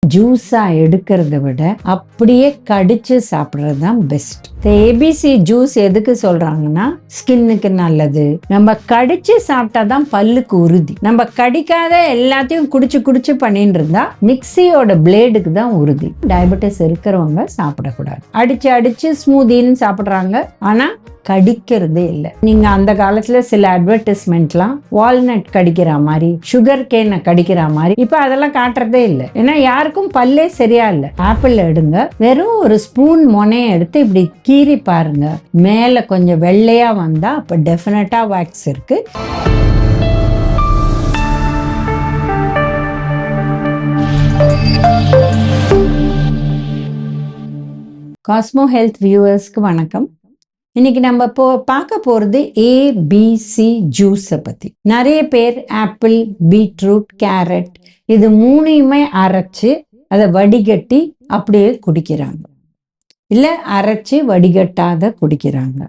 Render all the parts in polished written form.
ஜூஸா எடுக்கிறத விட அப்படியே கடிச்சு சாப்பிட்றது தான் பெஸ்ட். ஏபிசி ஜூஸ் எதுக்கு சொல்றாங்கன்னா ஸ்கின்னுக்கு நல்லது. நம்ம கடிச்சு சாப்பிட்டாதான் பல்லுக்கு உறுதி. நம்ம கடிக்காத எல்லாத்தையும் குடிச்சு குடிச்சு பண்ணிட்டு இருந்தா மிக்சியோட பிளேடுக்கு தான் உறுதி. டயபெட்டிஸ் இருக்கிறவங்க சாப்பிடக்கூடாது. அடிச்சு அடிச்சு ஸ்மூதின்னு சாப்பிட்றாங்க, ஆனா கடிக்கிறதே இல்லை. நீங்க அந்த காலத்துல சில அட்வர்டைஸ்மெண்ட்லாம் வால்நட் கடிக்கிற மாதிரி, சுகர் கேனை கடிக்கிற மாதிரி, இப்ப அதெல்லாம் காட்டுறதே இல்லை. ஏன்னா யாருக்கும் பல்லே சரியா இல்லை. ஆப்பிள் எடுங்க, வெறும் ஒரு ஸ்பூன் மொனையை எடுத்து இப்படி கீறி பாருங்க, மேல கொஞ்சம் வெள்ளையா வந்தா அப்ப டெஃபினட்டா வேக்ஸ் இருக்கு. காஸ்மோ ஹெல்த் வியூவர்ஸ்க்கு வணக்கம். இன்னைக்கு நம்ம பார்க்க போகிறது ஏபிசி ஜூஸை பற்றி. நிறைய பேர் ஆப்பிள், பீட்ரூட், கேரட் இது மூணையுமே அரைச்சி அதை வடிகட்டி அப்படியே குடிக்கிறாங்க, இல்லை அரைச்சி வடிகட்டாத குடிக்கிறாங்க,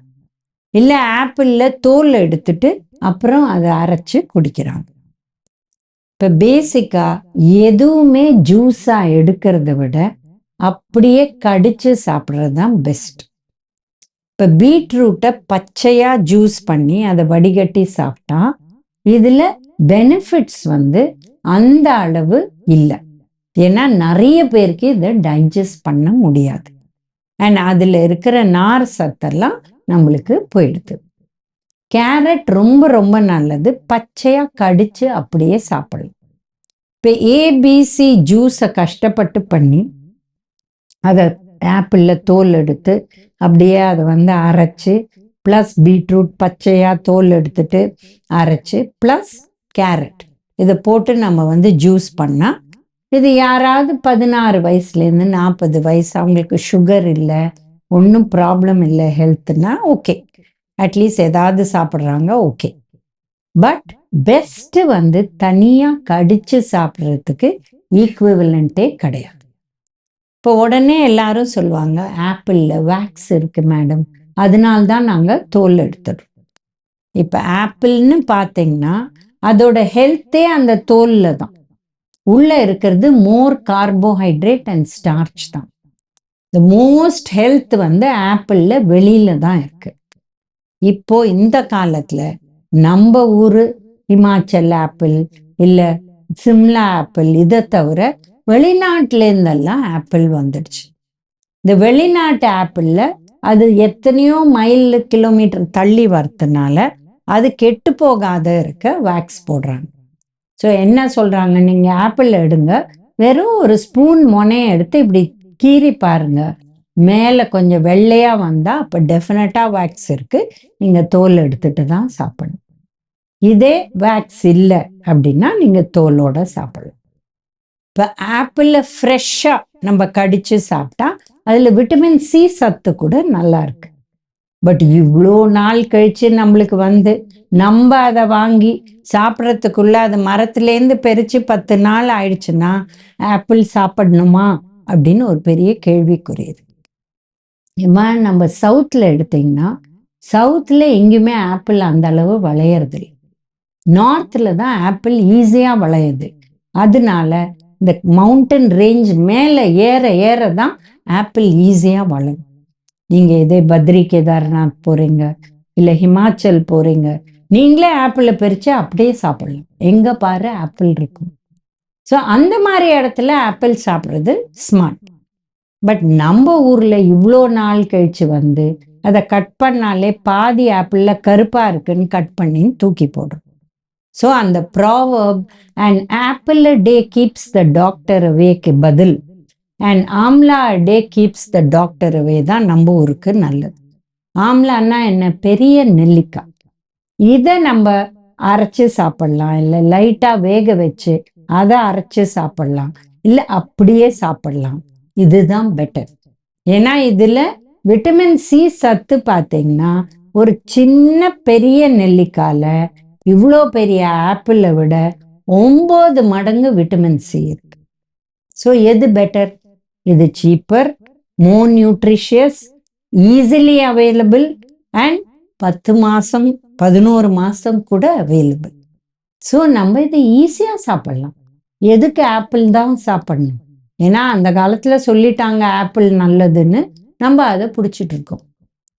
இல்லை ஆப்பிளில் தோல் எடுத்துட்டு அப்புறம் அதை அரைச்சி குடிக்கிறாங்க. இப்போ பேசிக்காக எதுவுமே ஜூஸாக எடுக்கிறத விட அப்படியே கடிச்சு சாப்பிட்றது தான் பெஸ்ட். இப்போ பீட்ரூட்டை பச்சையாக ஜூஸ் பண்ணி அதை வடிகட்டி சாப்பிட்டா இதில் பெனிஃபிட்ஸ் அந்த அளவு இல்லை. ஏன்னா நிறைய பேருக்கு இதை டைஜஸ்ட் பண்ண முடியாது. அண்ட் அதில் இருக்கிற நார் சத்தெல்லாம் நம்மளுக்கு போயிடுது. கேரட் ரொம்ப ரொம்ப நல்லது, பச்சையாக கடிச்சு அப்படியே சாப்பிடலாம். இப்போ ஏபிசி ஜூஸை கஷ்டப்பட்டு பண்ணி அதை ஆப்பிளில் தோல் எடுத்து அப்படியே அதை அரைச்சி, ப்ளஸ் பீட்ரூட் பச்சையாக தோல் எடுத்துட்டு அரைச்சி, ப்ளஸ் கேரட் இதை போட்டு நம்ம ஜூஸ் பண்ணால், இது யாராவது 16 வயசுலேருந்து 40 வயசு அவங்களுக்கு சுகர் இல்லை, ஒன்றும் ப்ராப்ளம் இல்லை ஹெல்த்னா ஓகே, அட்லீஸ்ட் ஏதாவது சாப்பிட்றாங்க ஓகே. பட் பெஸ்ட்டு தனியாக கடிச்சு சாப்பிட்றதுக்கு ஈக்குவிவலண்ட்டே கிடையாது. இப்போ உடனே எல்லாரும் சொல்லுவாங்க ஆப்பிளில் வேக்ஸ் இருக்குது மேடம், அதனால்தான் நாங்கள் தோல் எடுத்துடுறோம். இப்போ ஆப்பிள்னு பார்த்தீங்கன்னா அதோட ஹெல்த்தே அந்த தோலில் தான். உள்ளே இருக்கிறது மோர் கார்போஹைட்ரேட் அண்ட் ஸ்டார்ச் தான். த மோஸ்ட் ஹெல்த் ஆப்பிளில் வெளியில தான் இருக்கு. இப்போ இந்த காலத்தில் நம்ம ஊர் ஹிமாச்சல் ஆப்பிள் இல்லை சிம்லா ஆப்பிள் இதை தவிர வெளிநாட்டிலேருந்தெல்லாம் ஆப்பிள் வந்துடுச்சு. இந்த வெளிநாட்டு ஆப்பிளில் அது எத்தனையோ மைல் கிலோமீட்டர் தள்ளி வரதுனால அது கெட்டு போகாத இருக்க வேக்ஸ் போடுறாங்க. ஸோ என்ன சொல்கிறாங்க, நீங்கள் ஆப்பிள் எடுங்க, வெறும் ஒரு ஸ்பூன் மொனையை எடுத்து இப்படி கீறி பாருங்க, மேலே கொஞ்சம் வெள்ளையாக வந்தால் அப்போ டெஃபினட்டாக வேக்ஸ் இருக்குது, நீங்கள் தோல் எடுத்துட்டு தான் சாப்பிடணும். இதே வேக்ஸ் இல்லை அப்படின்னா நீங்கள் தோலோட சாப்பிடலாம். இப்போ ஆப்பிளில் ஃப்ரெஷ்ஷாக நம்ம கடித்து சாப்பிட்டா அதில் விட்டமின் சி சத்து கூட நல்லா இருக்கு. பட் இவ்வளோ நாள் கழித்து நம்மளுக்கு நம்ம அதை வாங்கி சாப்பிட்றதுக்குள்ள அது மரத்துலேருந்து பறித்து 10 நாள் ஆயிடுச்சுன்னா ஆப்பிள் சாப்பிடணுமா அப்படின்னு ஒரு பெரிய கேள்விக்குரியது. நம்ம சவுத்தில் எடுத்திங்கன்னா சவுத்தில் எங்கேயுமே ஆப்பிள் அந்த அளவு விளையிறதில்லை. நார்த்தில் தான் ஆப்பிள் ஈஸியாக விளையுது. அதனால இந்த மவுண்டன் ரேஞ்ச் மேலே ஏற ஏற தான் ஆப்பிள் ஈஸியாக வளரும். நீங்கள் இதே பத்ரி கேதார்நாத் போகிறீங்க இல்லை ஹிமாச்சல் போகிறீங்க, நீங்களே ஆப்பிளை பறித்து அப்படியே சாப்பிடலாம், எங்கே பாரு ஆப்பிள் இருக்கும். ஸோ அந்த மாதிரி இடத்துல ஆப்பிள் சாப்பிட்றது ஸ்மார்ட். பட் நம்ம ஊரில் இவ்வளோ நாள் கழித்து அதை கட் பண்ணாலே பாதி ஆப்பிளில் கருப்பாக இருக்குன்னு கட் பண்ணி தூக்கி போடுறோம். ஸோ அந்த proverb and apple a day keeps the doctor அவேக்கு பதில் and amla a day keeps the doctor away தான் நம்ம ஊருக்கு நல்லது. ஆம்லான்னா என்ன, பெரிய நெல்லிக்காய். இதை நம்ம அரைச்சி சாப்பிடலாம், இல்லை லைட்டாக வேக வச்சு அதை அரைச்சி சாப்பிடலாம், இல்லை அப்படியே சாப்பிடலாம். இதுதான் பெட்டர். ஏன்னா இதில் விட்டமின் சி சத்து பார்த்தீங்கன்னா ஒரு சின்ன பெரிய நெல்லிக்காயில் இவ்வளோ பெரிய ஆப்பிளை விட 9 மடங்கு விட்டமின் சி இருக்கு. ஸோ எது பெட்டர்? இது cheaper, more nutritious, easily available and 10 மாதம் 11 மாதம் கூட அவைலபிள். ஸோ நம்ம இதை ஈஸியாக சாப்பிடலாம். எதுக்கு ஆப்பிள் தான் சாப்பிடணும்? ஏன்னா அந்த காலத்தில் சொல்லிட்டாங்க ஆப்பிள் நல்லதுன்னு, நம்ம அதை பிடிச்சிட்டு இருக்கோம்.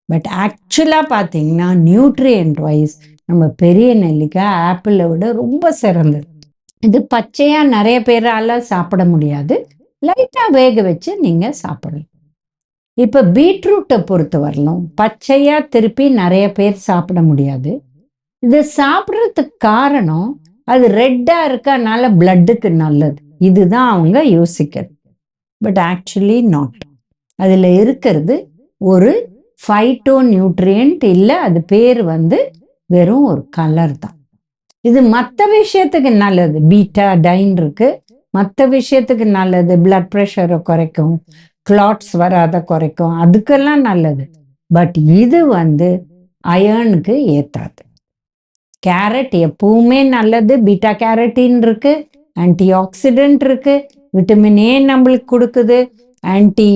பட் ஆக்சுவலாக பார்த்தீங்கன்னா நியூட்ரியன்ட் வைஸ் நம்ம பெரிய நெல்லிக்காய் ஆப்பிளை விட ரொம்ப சிறந்தது. இது பச்சையாக நிறைய பேரால் சாப்பிட முடியாது, லைட்டாக வேக வச்சு நீங்கள் சாப்பிடலாம். இப்போ பீட்ரூட்டை பொறுத்த வரலும் பச்சையாக திருப்பி நிறைய பேர் சாப்பிட முடியாது. இது சாப்பிட்றதுக்கு காரணம் அது ரெட்டாக இருக்கனால பிளட்டுக்கு நல்லது, இதுதான் அவங்க யோசிக்கிறது. But actually not. அதில் இருக்கிறது ஒரு ஃபைட்டோ நியூட்ரியன்ட் இல்லை, அது பேர் வெறும் ஒரு கலர் தான். இது மற்ற விஷயத்துக்கு நல்லது, பீட்டா டைன் இருக்கு, மற்ற விஷயத்துக்கு நல்லது, பிளட் ப்ரெஷரை குறைக்கும், கிளாட்ஸ் வராத குறைக்கும், அதுக்கெல்லாம் நல்லது. பட் இது அயர்னுக்கு ஏற்றாது. கேரட் எப்பவுமே நல்லது, பீட்டா கேரட்டின் இருக்கு, ஆன்டி ஆக்சிடென்ட் இருக்கு, விட்டமின் ஏ நம்மளுக்கு கொடுக்குது, ஆன்டி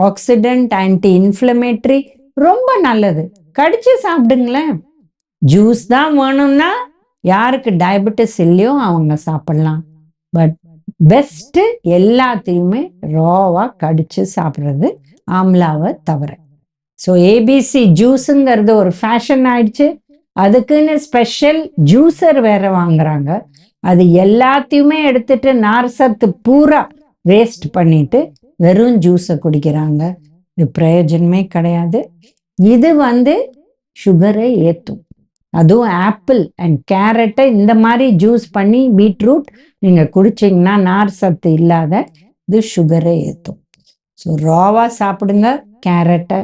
ஆக்சிடென்ட், ஆன்டி இன்ஃப்ளமேட்டரி, ரொம்ப நல்லது. கடிச்சு சாப்பிடுங்களேன். ஜூஸ் தான் வேணும்னா யாருக்கு டயபெட்டிஸ் இல்லையோ அவங்க சாப்பிடலாம். பட் பெஸ்ட் எல்லாத்தையுமே ராவா கடிச்சு சாப்பிட்றது, ஆம்லாவை தவிர. ஸோ ஏபிசி ஜூஸுங்கிறது ஒரு ஃபேஷன் ஆயிடுச்சு. அதுக்குன்னு ஸ்பெஷல் ஜூஸர் வேற வாங்குறாங்க. அது எல்லாத்தையுமே எடுத்துட்டு நார் சத்து பூரா வேஸ்ட் பண்ணிட்டு வெறும் ஜூஸை குடிக்கிறாங்க. இது பிரயோஜனமே கிடையாது. இது சுகரை ஏற்றும். அதுவும் ஆப்பிள் அண்ட் கேரட்டை இந்த மாதிரி ஜூஸ் பண்ணி பீட்ரூட் நீங்கள் குடிச்சிங்கன்னா நார் சத்து இல்லாத இது சுகரை ஏற்றும். ஸோ ராவாக சாப்பிடுங்க, கேரட்டை,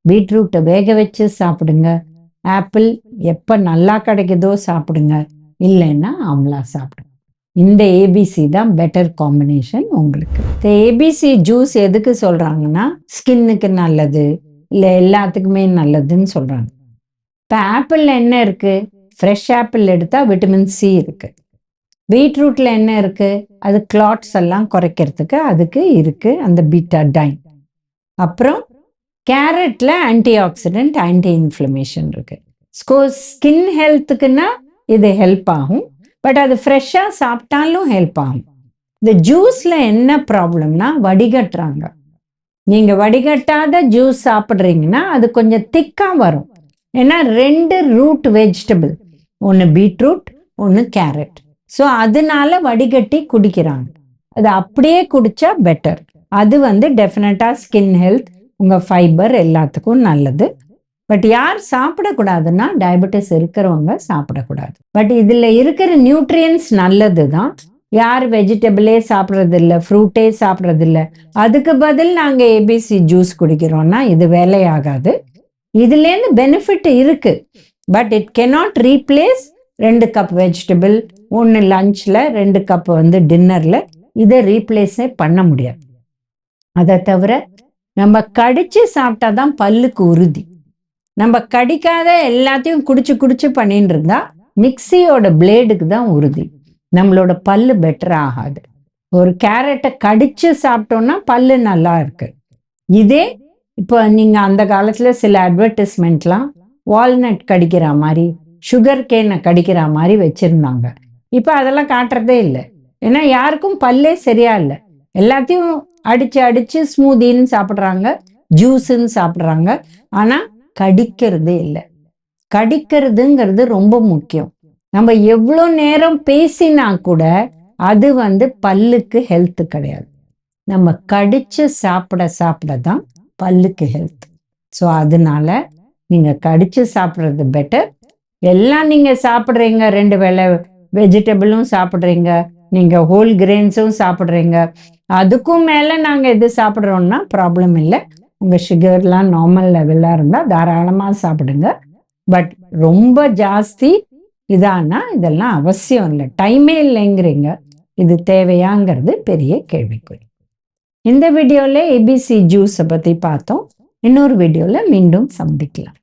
பீட்ரூட்டை வேக வச்சு சாப்பிடுங்க, ஆப்பிள் எப்போ நல்லா கிடைக்குதோ சாப்பிடுங்க, இல்லைன்னா ஆம்லா சாப்பிடுங்க. இந்த ஏபிசி தான் பெட்டர் காம்பினேஷன் உங்களுக்கு. இந்த ஏபிசி ஜூஸ் எதுக்கு சொல்கிறாங்கன்னா ஸ்கின்னுக்கு நல்லது, இல்லை எல்லாத்துக்குமே நல்லதுன்னு சொல்கிறாங்க. இப்போ ஆப்பிளில் என்ன இருக்குது? ஃப்ரெஷ் ஆப்பிள் எடுத்தால் விட்டமின் சி இருக்குது. பீட்ரூட்டில் என்ன இருக்குது? அது கிளாட்ஸ் எல்லாம் குறைக்கிறதுக்கு அதுக்கு இருக்குது அந்த பீட்டா டைன். அப்புறம் கேரட்டில் ஆன்டி ஆக்சிடென்ட், ஆன்டி இன்ஃப்ளமேஷன் இருக்குது. ஸ்கின் ஹெல்த்துக்குன்னா இது ஹெல்ப் ஆகும். பட் அது ஃப்ரெஷ்ஷாக சாப்பிட்டாலும் ஹெல்ப் ஆகும். இந்த ஜூஸில் என்ன ப்ராப்ளம்னா வடிகட்டுறாங்க. நீங்கள் வடிகட்டாத ஜூஸ் சாப்பிட்றீங்கன்னா அது கொஞ்சம் திக்காக வரும். ஏன்னா 2 ரூட் வெஜிடபிள், ஒன்று பீட்ரூட், ஒன்று கேரட். ஸோ அதனால வடிகட்டி குடிக்கிறாங்க. அது அப்படியே குடித்தா பெட்டர். அது டெஃபினட்டாக ஸ்கின் ஹெல்த், உங்கள் ஃபைபர் எல்லாத்துக்கும் நல்லது. பட் யார் சாப்பிடக்கூடாதுன்னா டயபெட்டிஸ் இருக்கிறவங்க சாப்பிடக்கூடாது. பட் இதில் இருக்கிற நியூட்ரியன்ஸ் நல்லது தான். யார் வெஜிடபிளே சாப்பிட்றதில்ல, ஃப்ரூட்டே சாப்பிட்றதில்ல, அதுக்கு பதில் நாங்கள் ஏபிசி ஜூஸ் குடிக்கிறோன்னா இது வேலையாகாது. இதுலேருந்து பெனிஃபிட் இருக்கு, but it cannot replace 2 cup vegetable, 1 லஞ்சில், 2 கப் டின்னரில். இதை ரீப்ளேஸே பண்ண முடியாது. அதை தவிர நம்ம கடிச்சு சாப்பிட்டா தான் பல்லுக்கு உறுதி. நம்ம கடிக்காத எல்லாத்தையும் குடிச்சு பண்ணிட்டு இருந்தா மிக்சியோட பிளேடுக்கு தான் உறுதி, நம்மளோட பல்லு பெட்டர் ஆகாது. ஒரு கேரட்டை கடிச்சு சாப்பிட்டோம்னா பல்லு நல்லா இருக்கு. இதே இப்போ நீங்கள் அந்த காலத்தில் சில அட்வர்டைஸ்மெண்ட்லாம் வால்நட் கடிக்கிற மாதிரி, சுகர் கேனை கடிக்கிற மாதிரி வச்சுருந்தாங்க. இப்போ அதெல்லாம் காட்டுறதே இல்லை. ஏன்னா யாருக்கும் பல்லே சரியா இல்லை. எல்லாத்தையும் அடித்து ஸ்மூதின்னு சாப்பிட்றாங்க, ஜூஸுன்னு சாப்பிட்றாங்க, ஆனால் கடிக்கிறதே இல்லை. கடிக்கிறதுங்கிறது ரொம்ப முக்கியம். நம்ம எவ்வளோ நேரம் பேசினா கூட அது பல்லுக்கு ஹெல்த் கிடையாது. நம்ம கடிச்சு சாப்பிட தான் பல்லுக்கு ஹெல்த். ஸோ அதனால நீங்கள் கடிச்சு சாப்பிட்றது பெட்டர். எல்லாம் நீங்கள் சாப்பிட்றீங்க, 2 வேளை வெஜிடபிளும் சாப்பிட்றீங்க, நீங்கள் ஹோல் கிரெயின்ஸும் சாப்பிட்றீங்க, அதுக்கும் மேலே நாங்கள் எது சாப்பிட்றோன்னா ப்ராப்ளம் இல்லை. உங்கள் சுகர்லாம் நார்மல் லெவலாக இருந்தால் தாராளமாக சாப்பிடுங்க. பட் ரொம்ப ஜாஸ்தி இதானா இதெல்லாம் அவசியம் இல்லை, டைமே இல்லைங்கிறீங்க, இது தேவையாங்கிறது பெரிய கேள்விக்குறி. இந்த வீடியோவில் ஏபிசி ஜூஸை பற்றி பார்த்தோம். இன்னொரு வீடியோவில் மீண்டும் சந்திக்கலாம்.